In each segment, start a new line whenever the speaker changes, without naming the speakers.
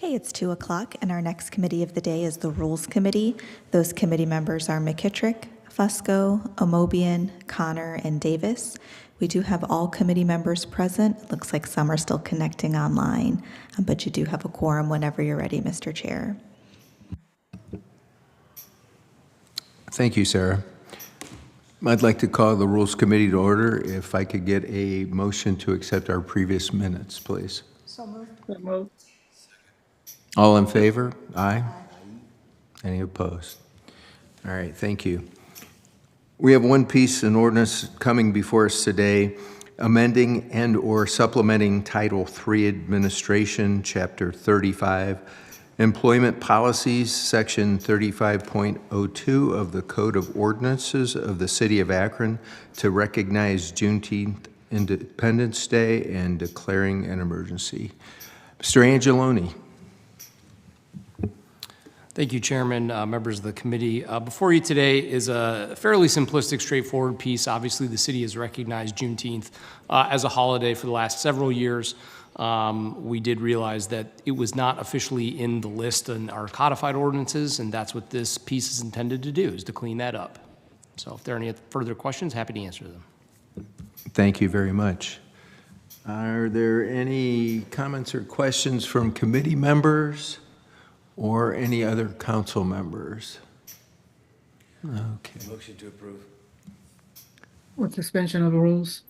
Okay, it's 2 o'clock, and our next committee of the day is the Rules Committee. Those committee members are McKittrick, Fusco, Amobian, Connor, and Davis. We do have all committee members present. It looks like some are still connecting online, but you do have a quorum whenever you're ready, Mr. Chair.
Thank you, Sarah. I'd like to call the Rules Committee to order. If I could get a motion to accept our previous minutes, please.
So moved. So moved.
All in favor? Aye. Any opposed? All right, thank you. We have one piece in ordinance coming before us today, amending and/or supplementing Title III Administration, Chapter 35, Employment Policies, Section 35.02 of the Code of Ordinances of the City of Akron to recognize Juneteenth Independence Day and declaring an emergency. Mr. Angeloni.
Thank you, Chairman, members of the committee. Before you today is a fairly simplistic, straightforward piece. Obviously, the city has recognized Juneteenth as a holiday for the last several years. We did realize that it was not officially in the list in our codified ordinances, and that's what this piece is intended to do, is to clean that up. So if there are any further questions, happy to answer them.
Thank you very much. Are there any comments or questions from committee members or any other council members? Okay.
Motion to approve.
With suspension of the rules.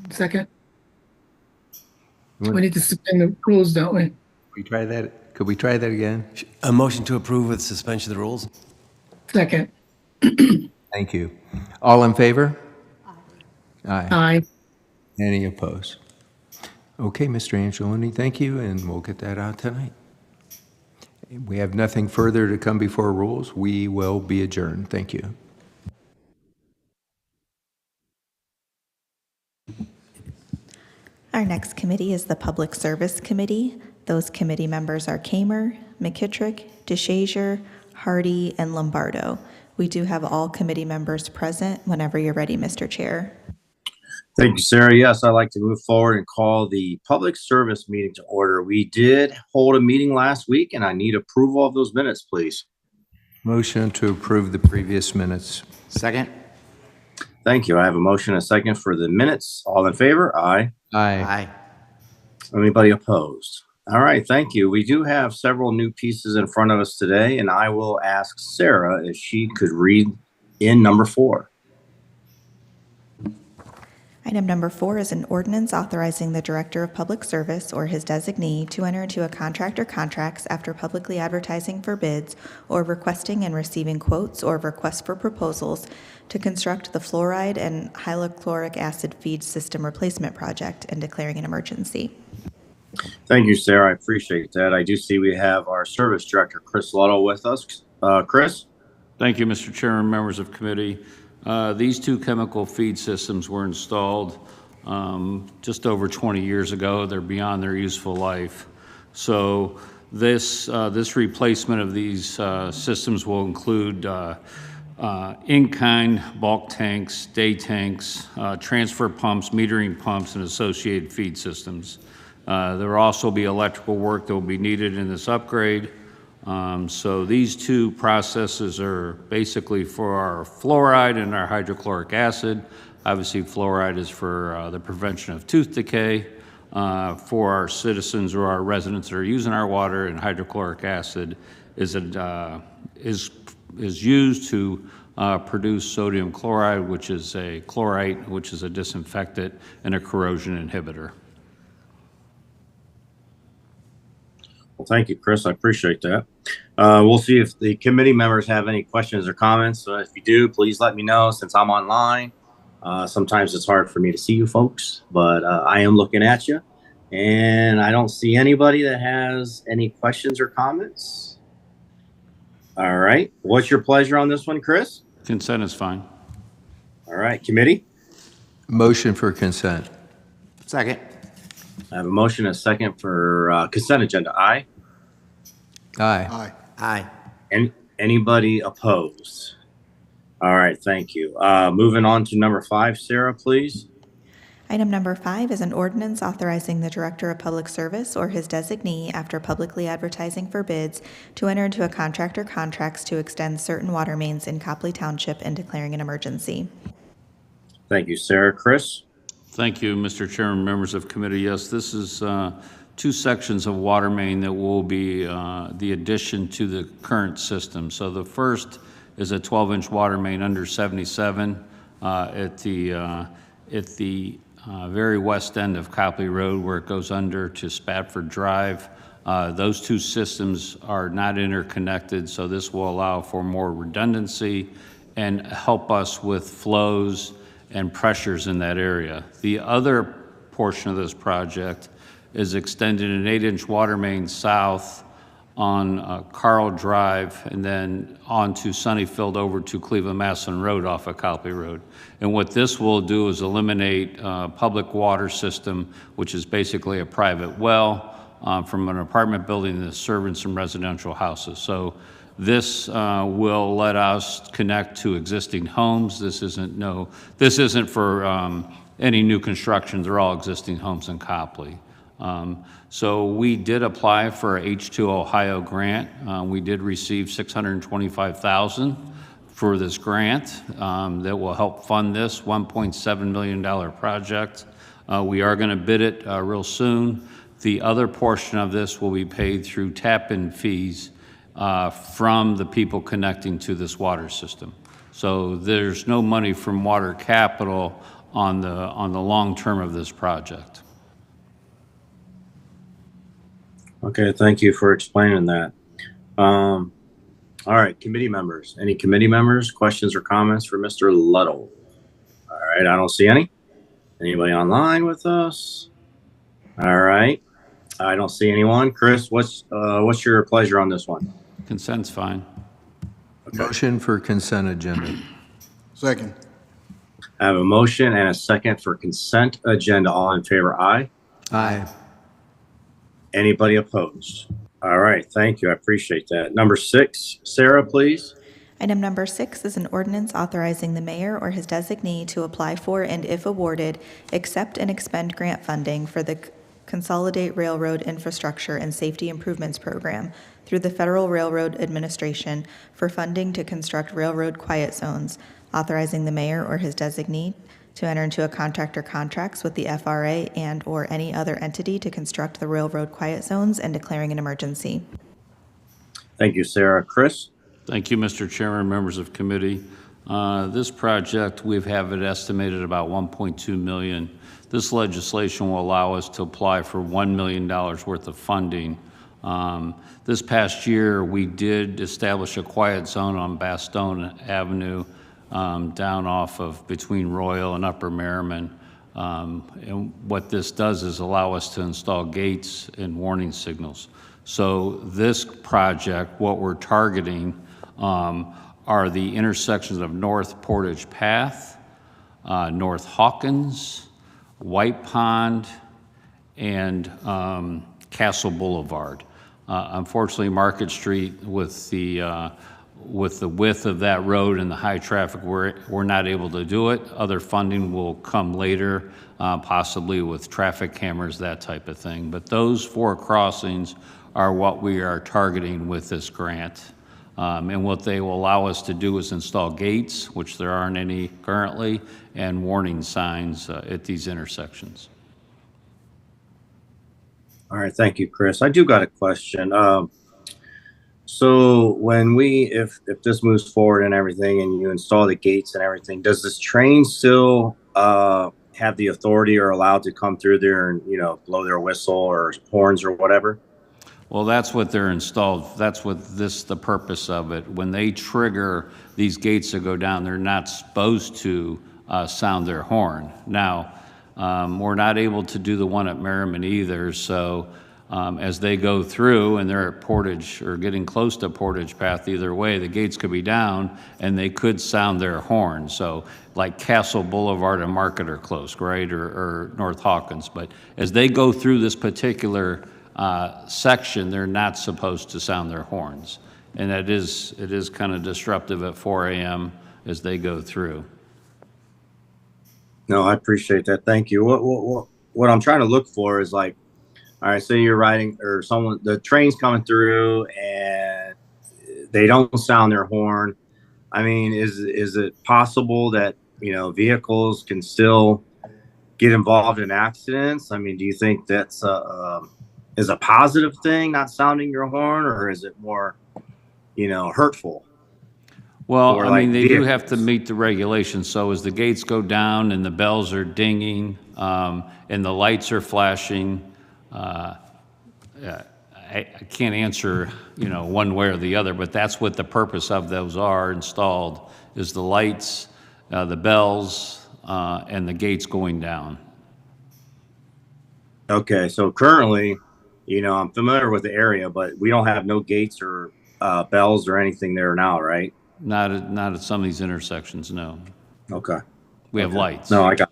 Second. We need to suspend the rules, don't we?
We try that. Could we try that again?
A motion to approve with suspension of the rules.
Second.
Thank you. All in favor? Aye.
Aye.
Any opposed? Okay, Mr. Angeloni, thank you, and we'll get that out tonight. We have nothing further to come before rules. We will be adjourned. Thank you.
Our next committee is the Public Service Committee. Those committee members are Kamer, McKittrick, DeShazier, Hardy, and Lombardo. We do have all committee members present whenever you're ready, Mr. Chair.
Thank you, Sarah. Yes, I'd like to move forward and call the public service meeting to order. We did hold a meeting last week, and I need approval of those minutes, please.
Motion to approve the previous minutes.
Second.
Thank you. I have a motion and a second for the minutes. All in favor? Aye.
Aye.
Aye.
Anybody opposed? All right, thank you. We do have several new pieces in front of us today, and I will ask Sarah if she could read in number 4.
Item number 4 is an ordinance authorizing the Director of Public Service or his designee to enter into a contract or contracts after publicly advertising for bids or requesting and receiving quotes or requests for proposals to construct the fluoride and hyaluronic acid feed system replacement project and declaring an emergency.
Thank you, Sarah. I appreciate that. I do see we have our Service Director, Chris Luttle, with us. Chris?
Thank you, Mr. Chairman, members of committee. These two chemical feed systems were installed just over 20 years ago. They're beyond their useful life. So this replacement of these systems will include in-kind bulk tanks, day tanks, transfer pumps, metering pumps, and associated feed systems. There will also be electrical work that will be needed in this upgrade. So these two processes are basically for our fluoride and our hydrochloric acid. Obviously, fluoride is for the prevention of tooth decay for our citizens or our residents that are using our water, and hydrochloric acid is used to produce sodium chloride, which is a chlorite, which is a disinfectant and a corrosion inhibitor.
Well, thank you, Chris. I appreciate that. We'll see if the committee members have any questions or comments. So if you do, please let me know since I'm online. Sometimes it's hard for me to see you folks, but I am looking at you. And I don't see anybody that has any questions or comments. All right. What's your pleasure on this one, Chris?
Consent is fine.
All right. Committee?
Motion for consent.
Second.
I have a motion and a second for consent agenda. Aye.
Aye.
Aye.
And anybody opposed? All right, thank you. Moving on to number 5, Sarah, please.
Item number 5 is an ordinance authorizing the Director of Public Service or his designee, after publicly advertising for bids, to enter into a contract or contracts to extend certain water mains in Copley Township and declaring an emergency.
Thank you, Sarah. Chris?
Thank you, Mr. Chairman, members of committee. Yes, this is two sections of water main that will be the addition to the current system. So the first is a 12-inch water main under 77 at the very west end of Copley Road, where it goes under to Spatford Drive. Those two systems are not interconnected, so this will allow for more redundancy and help us with flows and pressures in that area. The other portion of this project is extending an 8-inch water main south on Carl Drive and then on to Sunnyfield over to Cleveland Maslin Road off of Copley Road. And what this will do is eliminate public water system, which is basically a private well from an apartment building that serves some residential houses. So this will let us connect to existing homes. This isn't for any new construction. They're all existing homes in Copley. So we did apply for a H2 Ohio grant. We did receive $625,000 for this grant that will help fund this $1.7 million project. We are going to bid it real soon. The other portion of this will be paid through tap-in fees from the people connecting to this water system. So there's no money from water capital on the long term of this project.
Okay, thank you for explaining that. All right, committee members. Any committee members, questions or comments for Mr. Luddle? All right, I don't see any. Anybody online with us? All right, I don't see anyone. Chris, what's your pleasure on this one?
Consent's fine.
Motion for consent agenda.
Second.
I have a motion and a second for consent agenda. All in favor, aye.
Aye.
Anybody opposed? All right, thank you. I appreciate that. Number 6, Sarah, please.
Item number 6 is an ordinance authorizing the mayor or his designee to apply for and, if awarded, accept and expend grant funding for the Consolidate Railroad Infrastructure and Safety Improvements Program through the Federal Railroad Administration for funding to construct railroad quiet zones, authorizing the mayor or his designee to enter into a contract or contracts with the FRA and or any other entity to construct the railroad quiet zones and declaring an emergency.
Thank you, Sarah. Chris?
Thank you, Mr. Chairman, members of committee. This project, we have it estimated about $1.2 million. This legislation will allow us to apply for $1 million worth of funding. This past year, we did establish a quiet zone on Bastogne Avenue down off of between Royal and Upper Merriman. And what this does is allow us to install gates and warning signals. So this project, what we're targeting are the intersections of North Portage Path, North Hawkins, White Pond, and Castle Boulevard. Unfortunately, Market Street, with the width of that road and the high traffic, we're not able to do it. Other funding will come later, possibly with traffic cameras, that type of thing. But those 4 crossings are what we are targeting with this grant. And what they will allow us to do is install gates, which there aren't any currently, and warning signs at these intersections.
All right, thank you, Chris. I do got a question. So when if this moves forward and everything and you install the gates and everything, does this train still have the authority or allowed to come through there and, blow their whistle or horns or whatever?
Well, that's what they're installed. That's what the purpose of it. When they trigger these gates to go down, they're not supposed to sound their horn. Now, we're not able to do the one at Merriman either. So as they go through and they're at Portage or getting close to Portage Path, either way, the gates could be down and they could sound their horn. So like Castle Boulevard and Market are close, right? Or North Hawkins. But as they go through this particular section, they're not supposed to sound their horns. And it is kind of disruptive at 4 a.m. as they go through.
No, I appreciate that. Thank you. What I'm trying to look for is like, all right, say you're riding or someone, the train's coming through and they don't sound their horn. I mean, is it possible that, vehicles can still get involved in accidents? I mean, do you think that's is a positive thing, not sounding your horn, or is it more, hurtful
Well,
for
I
like
mean, they do have to
vehicles?
meet the regulations, so as the gates go down and the bells are dinging, and the lights are flashing, I can't answer, one way or the other, but that's what the purpose of those are installed, is the lights, the bells, and the gates going down.
Okay, so currently, I'm familiar with the area, but we don't have no gates or bells or anything there now, right?
Not at some of these intersections, no.
Okay.
We have lights.
No, I got.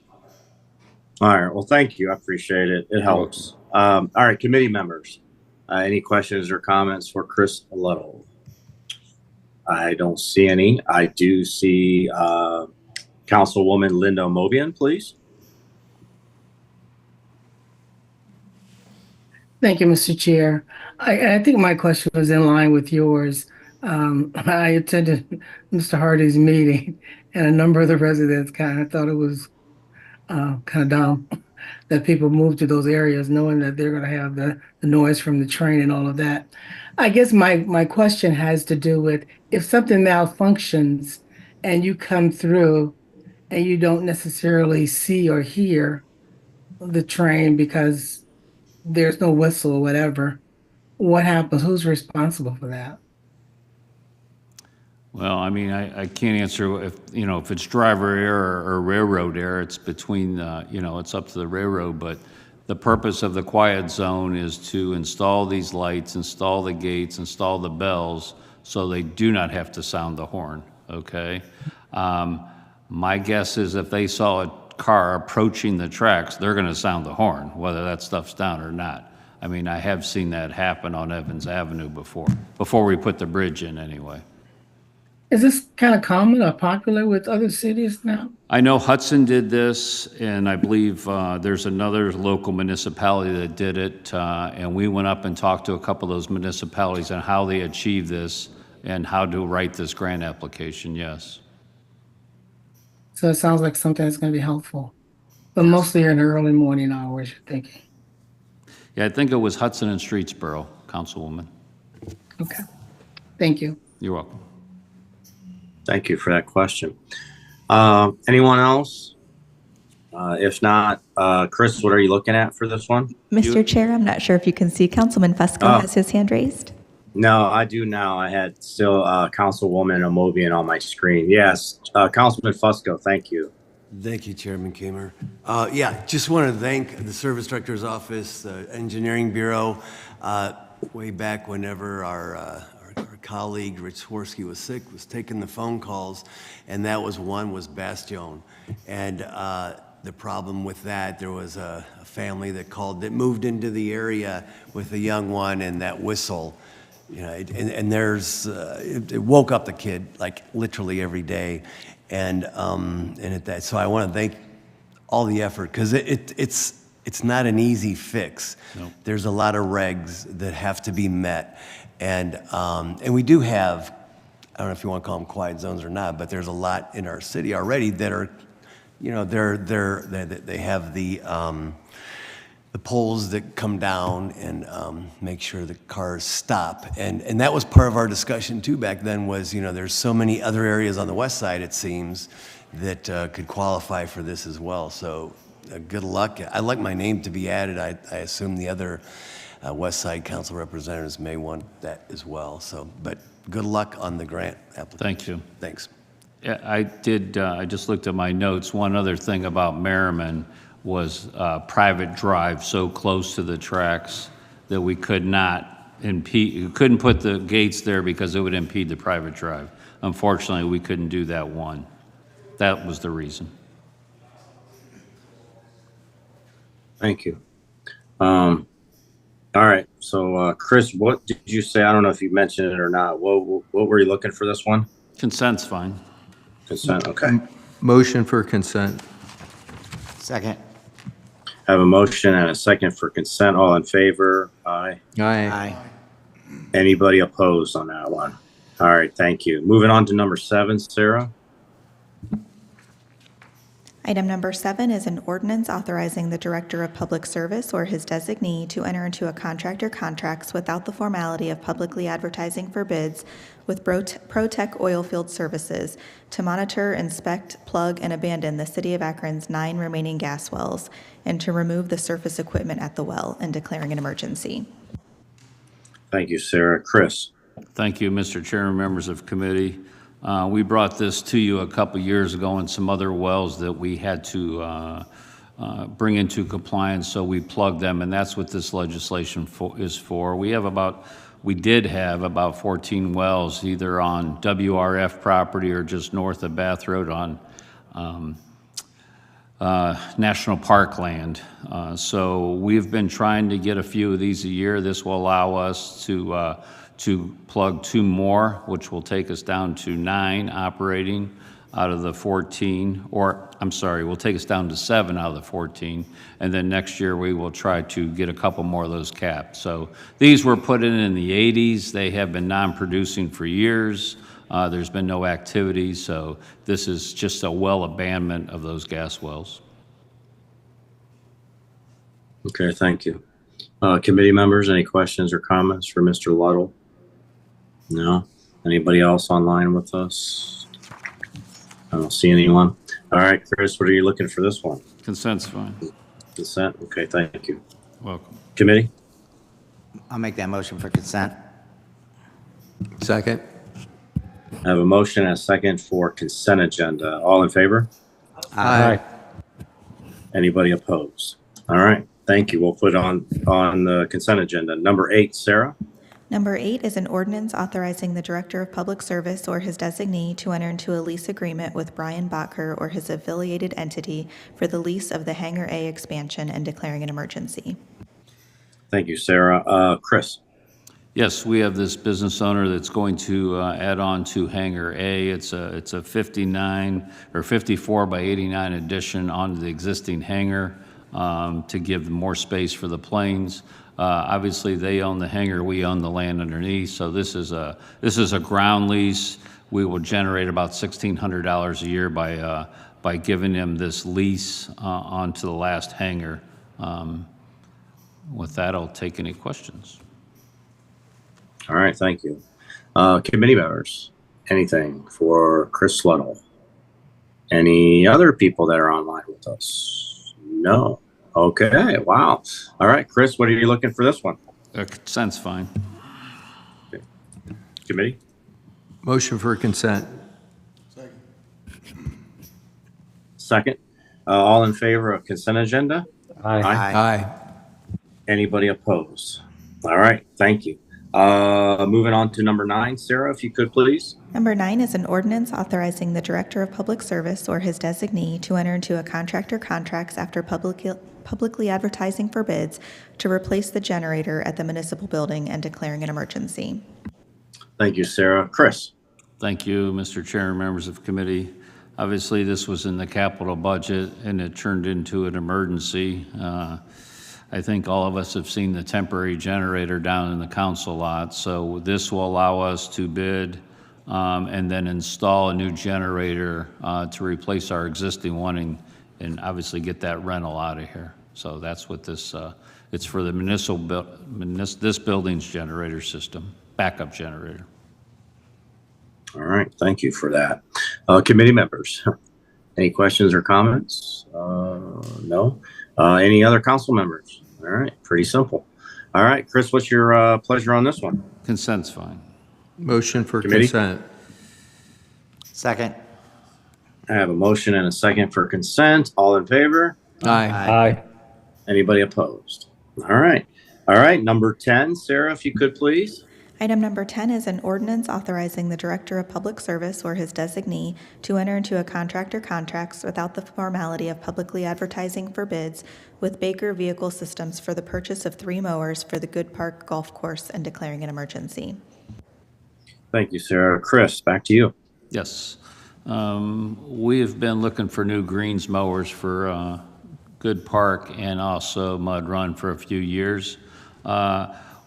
All right. Well, thank you. I appreciate it. It helps. All right, committee members. Any questions or comments for Chris Little? I don't see any. I do see Councilwoman Linda Mobian, please.
Thank you, Mr. Chair. I think my question was in line with yours. I attended Mr. Hardy's meeting, and a number of the residents kind of thought it was kind of dumb that people move to those areas knowing that they're going to have the noise from the train and all of that. I guess my question has to do with if something malfunctions and you come through and you don't necessarily see or hear the train because there's no whistle or whatever, what happens? Who's responsible for that?
Well, I mean, I can't answer if it's driver error or railroad error, it's between, it's up to the railroad, but the purpose of the quiet zone is to install these lights, install the gates, install the bells, so they do not have to sound the horn, okay? My guess is if they saw a car approaching the tracks, they're gonna sound the horn, whether that stuff's down or not. I mean, I have seen that happen on Evans Avenue before we put the bridge in anyway.
Is this kind of common or popular with other cities now?
I know Hudson did this, and I believe there's another local municipality that did it, and we went up and talked to a couple of those municipalities on how they achieve this and how to write this grant application, yes.
So it sounds like something that's going to be helpful, but mostly in the early morning hours, you're thinking.
Yeah, I think it was Hudson and Streetsboro, Councilwoman.
Okay. Thank you.
You're welcome.
Thank you for that question. Anyone else? If not, Chris, what are you looking at for this one?
Mr. Chair, I'm not sure if you can see Councilman Fusco has his hand raised.
No, I do now. I had still Councilwoman Amobian on my screen. Yes, Councilman Fusco, thank you.
Thank you, Chairman Kamer. Yeah, just want to thank the Service Director's Office, the Engineering Bureau. Way back whenever our colleague Rich Horsky was sick, was taking the phone calls, and that was Bastion. And the problem with that, there was a family that called that moved into the area with a young one, and that whistle, and there's it woke up the kid like literally every day, and at that, so I want to thank all the effort because it's not an easy fix. Nope. There's a lot of regs that have to be met. And we do have, I don't know if you want to call them quiet zones or not, but there's a lot in our city already that are, they have the poles that come down and make sure the cars stop. And that was part of our discussion too back then was, there's so many other areas on the west side, it seems, that could qualify for this as well. So good luck. I'd like my name to be added. I assume the other West Side Council representatives may want that as well. So, but good luck on the grant application.
Thank you.
Thanks.
Yeah, I just looked at my notes. One other thing about Merriman was private drive so close to the tracks that we could not impede, we couldn't put the gates there because it would impede the private drive. Unfortunately, we couldn't do that one. That was the reason.
Thank you. All right. So, Chris, what did you say? I don't know if you mentioned it or not. What were you looking for this one?
Consent's fine.
Consent. Okay.
Motion for consent.
Second.
I have a motion and a second for consent. All in favor? Aye.
Aye.
Anybody opposed on that one? All right, thank you. Moving on to number 7, Sarah.
Item number 7 is an ordinance authorizing the Director of Public Service or his designee to enter into a contract or contracts without the formality of publicly advertising for bids with ProTech Oilfield Services to monitor, inspect, plug, and abandon the City of Akron's 9 remaining gas wells and to remove the surface equipment at the well and declaring an emergency.
Thank you, Sarah. Chris.
Thank you, Mr. Chairman, members of committee. We brought this to you a couple years ago in some other wells that we had to bring into compliance, so we plugged them, and that's what this legislation is for. We did have about 14 wells, either on WRF property or just north of Bath Road on National Park land. So we've been trying to get a few of these a year. This will allow us to plug 2 more, which will take us down to 9 operating out of the 14, or I'm sorry, will take us down to 7 out of the 14. And then next year we will try to get a couple more of those capped. So these were put in the 80s. They have been non-producing for years. There's been no activity, so this is just a well abandonment of those gas wells.
Okay, thank you. Committee members, any questions or comments for Mr. Luddle? No? Anybody else online with us? I don't see anyone. All right, Chris, what are you looking for this one?
Consent's fine.
Consent? Okay, thank you.
Welcome.
Committee?
I'll make that motion for consent.
Second.
I have a motion and a second for consent agenda. All in favor?
Aye.
Anybody opposed? All right, thank you. We'll put it on the consent agenda. Number 8, Sarah?
Number 8 is an ordinance authorizing the Director of Public Service or his designee to enter into a lease agreement with Brian Botker or his affiliated entity for the lease of the Hangar A expansion and declaring an emergency.
Thank you, Sarah. Chris?
Yes, we have this business owner that's going to add on to Hangar A. It's a 59 or 54 by 89 addition onto the existing hangar to give more space for the planes. Obviously, they own the hangar, we own the land underneath, so this is a ground lease. We will generate about $1,600 a year by giving them this lease onto the last hangar. With that, I'll take any questions.
All right, thank you. Committee members, anything for Chris Luddle? Any other people that are online with us? No. Okay, wow. All right, Chris, what are you looking for this one?
Consent's fine.
Okay. Committee?
Motion for consent.
Second. All in favor of consent agenda?
Aye.
Anybody opposed? All right, thank you. Moving on to number 9, Sarah, if you could please.
Number 9 is an ordinance authorizing the Director of Public Service or his designee to enter into a contract or contracts after publicly advertising for bids to replace the generator at the municipal building and declaring an emergency.
Thank you, Sarah. Chris?
Thank you, Mr. Chair and members of committee. Obviously, this was in the capital budget and it turned into an emergency. I think all of us have seen the temporary generator down in the council lot, so this will allow us to bid and then install a new generator to replace our existing one and obviously get that rental out of here. So that's what this, it's for the this building's generator system, backup generator.
All right, thank you for that. Committee members, any questions or comments? No? Any other council members? All right, pretty simple. All right, Chris, what's your pleasure on this one?
Consent's fine.
Motion for
Committee?
consent.
Second.
I have a motion and a second for consent. All in favor?
Aye.
Anybody opposed? All right. All right, number 10, Sarah, if you could please.
Item number 10 is an ordinance authorizing the Director of Public Service or his designee to enter into a contract or contracts without the formality of publicly advertising for bids with Baker Vehicle Systems for the purchase of 3 mowers for the Good Park Golf Course and declaring an emergency.
Thank you, Sarah. Chris, back to you.
Yes. We have been looking for new greens mowers for Good Park and also Mud Run for a few years.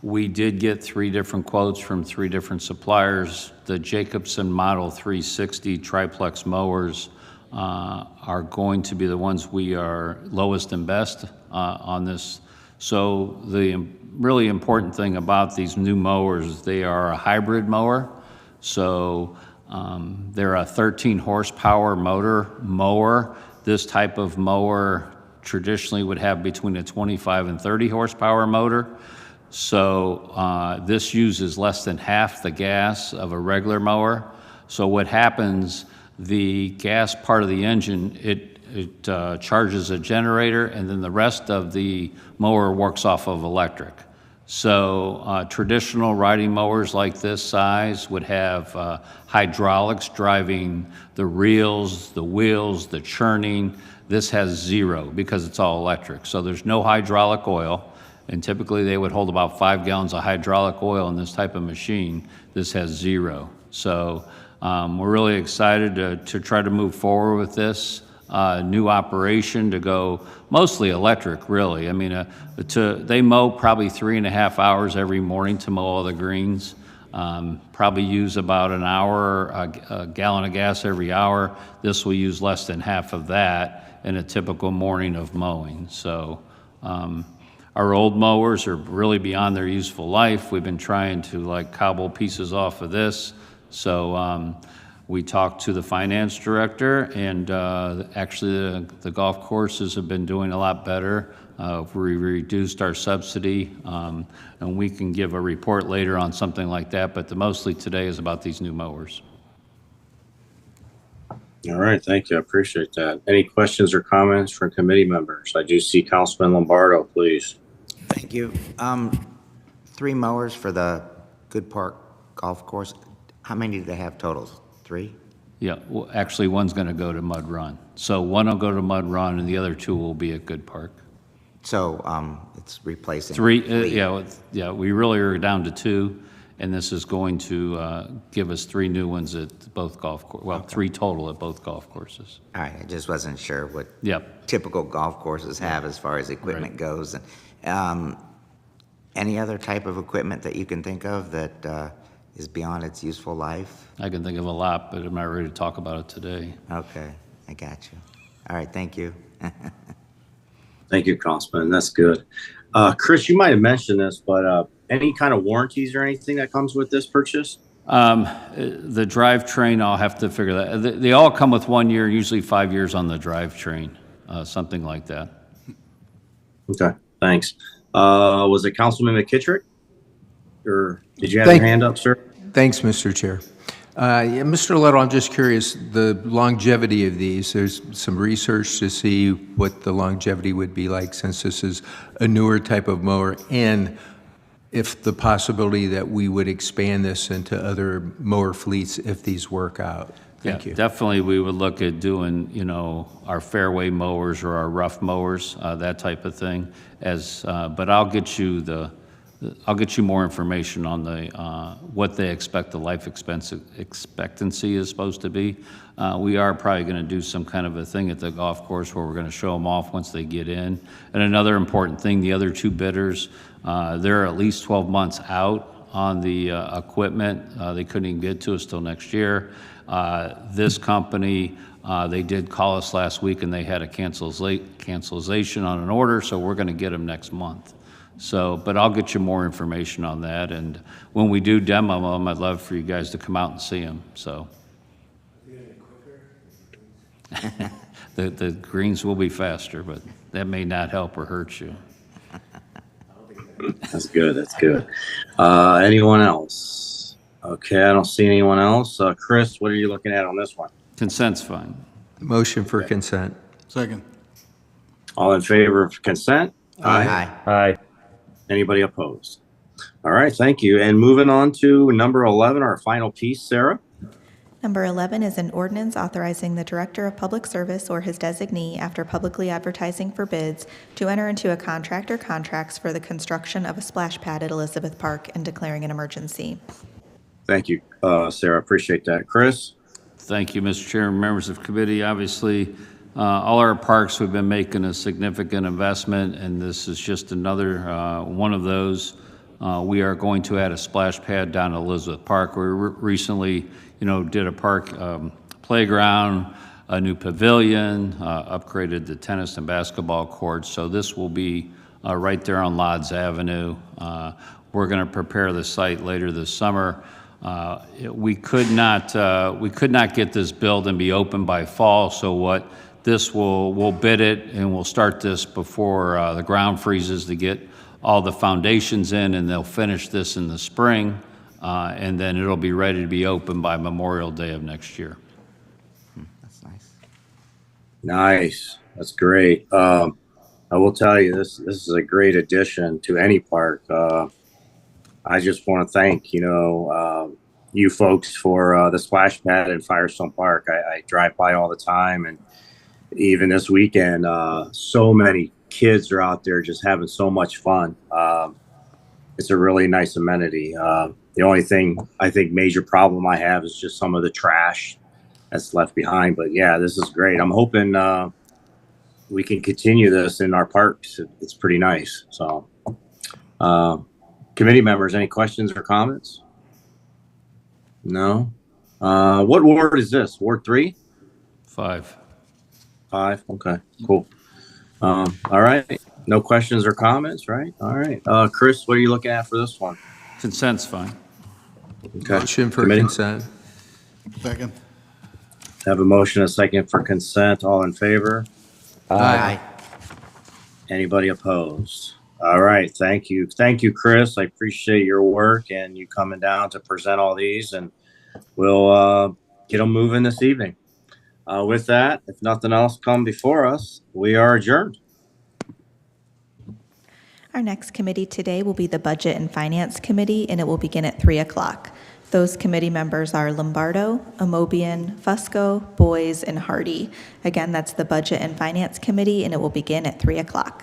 We did get 3 different quotes from 3 different suppliers. The Jacobson Model 360 triplex mowers are going to be the ones we are lowest and best on this. So the really important thing about these new mowers is they are a hybrid mower. So they're a 13 horsepower mower. This type of mower traditionally would have between a 25 and 30 horsepower motor. So this uses less than half the gas of a regular mower. So what happens, the gas part of the engine, it charges a generator, and then the rest of the mower works off of electric. So traditional riding mowers like this size would have hydraulics driving the reels, the wheels, the churning. This has 0 because it's all electric. So there's no hydraulic oil. And typically they would hold about 5 gallons of hydraulic oil in this type of machine. This has 0. So we're really excited to try to move forward with this new operation to go mostly electric, really. I mean, they mow probably 3.5 hours every morning to mow all the greens. Probably use about an hour, a gallon of gas every hour. This will use less than half of that in a typical morning of mowing. So our old mowers are really beyond their useful life. We've been trying to like cobble pieces off of this. So we talked to the finance director, and actually the golf courses have been doing a lot better. We reduced our subsidy, and we can give a report later on something like that, but mostly today is about these new mowers.
All right, thank you. I appreciate that. Any questions or comments from committee members? I do see Councilman Lombardo, please.
Thank you. 3 mowers for the Good Park Golf Course. How many do they have total? 3?
Yeah, well, actually, one's going to go to Mud Run. So one will go to Mud Run, and the other 2 will be at Good Park.
So it's replacing
3, yeah, we really are down to 2, and this is going to give us 3 new ones at both golf courses. Well, 3 total at both golf courses.
All right, I just wasn't sure what
Yep.
typical golf courses have as far as equipment goes. Any other type of equipment that you can think of that is beyond its useful life?
I can think of a lot, but I'm not ready to talk about it today.
Okay, I got you. All right, thank you.
Thank you, Councilman. That's good. Chris, you might have mentioned this, but any kind of warranties or anything that comes with this purchase?
The drivetrain, I'll have to figure that. They all come with 1 year, usually 5 years on the drivetrain, something like that.
Okay, thanks. Was it Councilman McKittrick? Or did you have your hand up, sir?
Thanks, Mr. Chair. Yeah, Mr. Little, I'm just curious, the longevity of these, there's some research to see what the longevity would be like since this is a newer type of mower, and if the possibility that we would expand this into other mower fleets if these work out. Thank you.
Definitely we would look at doing, our fairway mowers or our rough mowers, that type of thing. But I'll get you more information on what they expect the life expectancy is supposed to be. We are probably going to do some kind of a thing at the golf course where we're going to show them off once they get in. And another important thing, the other 2 bidders, they're at least 12 months out on the equipment. They couldn't even get to us till next year. This company, they did call us last week and they had a cancellation on an order, so we're going to get them next month. So, but I'll get you more information on that, and when we do demo them, I'd love for you guys to come out and see them, so. The greens will be faster, but that may not help or hurt you.
That's good, that's good. Anyone else? Okay, I don't see anyone else. Chris, what are you looking at on this one?
Consent's fine.
Motion for consent.
Second.
All in favor of consent?
Aye.
Aye. Anybody opposed? All right, thank you. And moving on to number 11, our final piece, Sarah.
Number 11 is an ordinance authorizing the Director of Public Service or his designee, after publicly advertising for bids, to enter into a contract or contracts for the construction of a splash pad at Elizabeth Park and declaring an emergency.
Thank you, Sarah. Appreciate that. Chris?
Thank you, Mr. Chairman, members of committee. Obviously, All our parks, we've been making a significant investment, and this is just another one of those. We are going to add a splash pad down at Elizabeth Park. We recently, did a park playground, a new pavilion, upgraded the tennis and basketball courts. So this will be right there on Lodz Avenue. We're going to prepare the site later this summer. We could not get this built and be open by fall. So we'll bid it, and we'll start this before the ground freezes to get all the foundations in, and they'll finish this in the spring, and then it'll be ready to be open by Memorial Day of next year.
That's nice.
Nice. That's great. I will tell you, this is a great addition to any park. I just want to thank, you folks for the splash pad in Firestone Park. I drive by all the time, and even this weekend, so many kids are out there just having so much fun. It's a really nice amenity. The only thing I think major problem I have is just some of the trash that's left behind. But yeah, this is great. I'm hoping we can continue this in our parks. It's pretty nice. So, committee members, any questions or comments? No. What ward is this? Ward 3?
5.
5. Okay, cool. All right. No questions or comments, right? All right. Chris, what are you looking at for this one?
Consent's fine.
Okay.
Motion for
Committee?
consent.
Second.
Have a motion, a second for consent. All in favor?
Aye.
Anybody opposed? All right. Thank you. Thank you, Chris. I appreciate your work and you coming down to present all these, and we'll get them moving this evening. With that, if nothing else come before us, we are adjourned.
Our next committee today will be the Budget and Finance Committee, and it will begin at 3 o'clock. Those committee members are Lombardo, Amobian, Fusco, Boys, and Hardy. Again, that's the Budget and Finance Committee, and it will begin at 3 o'clock.